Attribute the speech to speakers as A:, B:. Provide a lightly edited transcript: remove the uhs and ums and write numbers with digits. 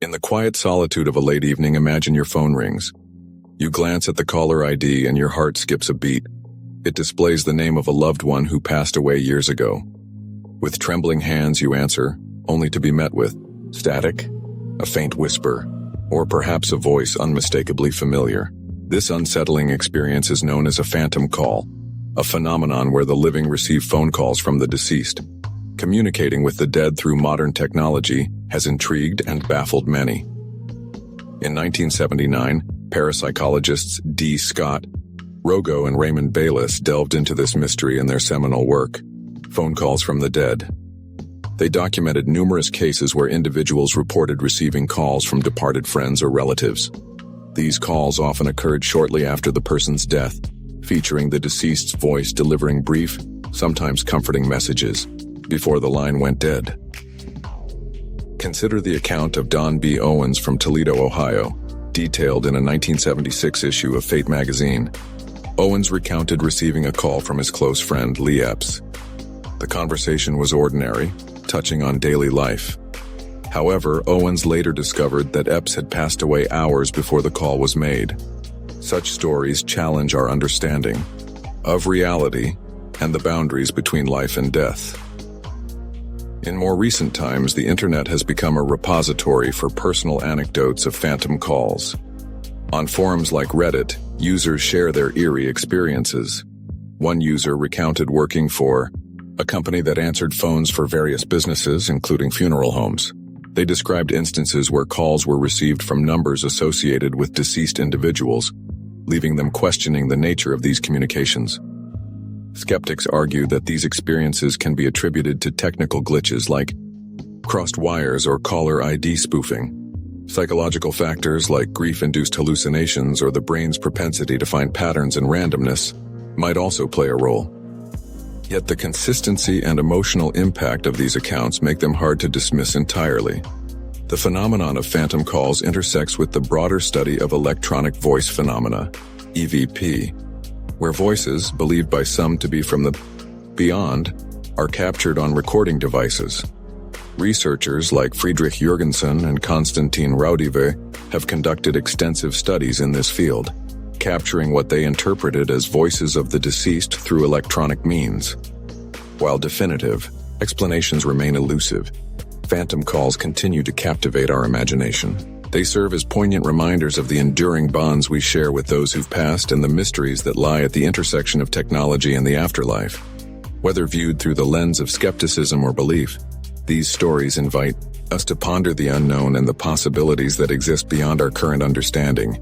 A: In the quiet solitude of a late evening, imagine your phone rings. You glance at the caller ID and your heart skips a beat. It displays the name of a loved one who passed away years ago. With trembling hands, you answer, only to be met with static, a faint whisper, or perhaps a voice unmistakably familiar. This unsettling experience is known as a phantom call, a phenomenon where the living receive phone calls from the deceased. Communicating with the dead through modern technology has intrigued and baffled many. In 1979, parapsychologists D. Scott, Rogo, and Raymond Bayless delved into this mystery in their seminal work, Phone Calls from the Dead. They documented numerous cases where individuals reported receiving calls from departed friends or relatives. These calls often occurred shortly after the person's death, featuring the deceased's voice delivering brief, sometimes comforting messages before the line went dead. Consider the account of Don B. Owens from Toledo, Ohio, detailed in a 1976 issue of Fate magazine. Owens recounted receiving a call from his close friend, Lee Epps. The conversation was ordinary, touching on daily life. However, Owens later discovered that Epps had passed away hours before the call was made. Such stories challenge our understanding of reality and the boundaries between life and death. In more recent times, the internet has become a repository for personal anecdotes of phantom calls. On forums like Reddit, users share their eerie experiences. One user recounted working for a company that answered phones for various businesses, including funeral homes. They described instances where calls were received from numbers associated with deceased individuals, leaving them questioning the nature of these communications. Skeptics argue that these experiences can be attributed to technical glitches like crossed wires or caller ID spoofing. Psychological factors like grief-induced hallucinations or the brain's propensity to find patterns and randomness might also play a role. Yet the consistency and emotional impact of these accounts make them hard to dismiss entirely. The phenomenon of phantom calls intersects with the broader study of electronic voice phenomena, EVP, where voices, believed by some to be from the beyond, are captured on recording devices. Researchers like Friedrich Jürgensen and Konstantin Raudive have conducted extensive studies in this field, capturing what they interpreted as voices of the deceased through electronic means. While definitive, explanations remain elusive. Phantom calls continue to captivate our imagination. They serve as poignant reminders of the enduring bonds we share with those who've passed and the mysteries that lie at the intersection of technology and the afterlife. Whether viewed through the lens of skepticism or belief, these stories invite us to ponder the unknown and the possibilities that exist beyond our current understanding.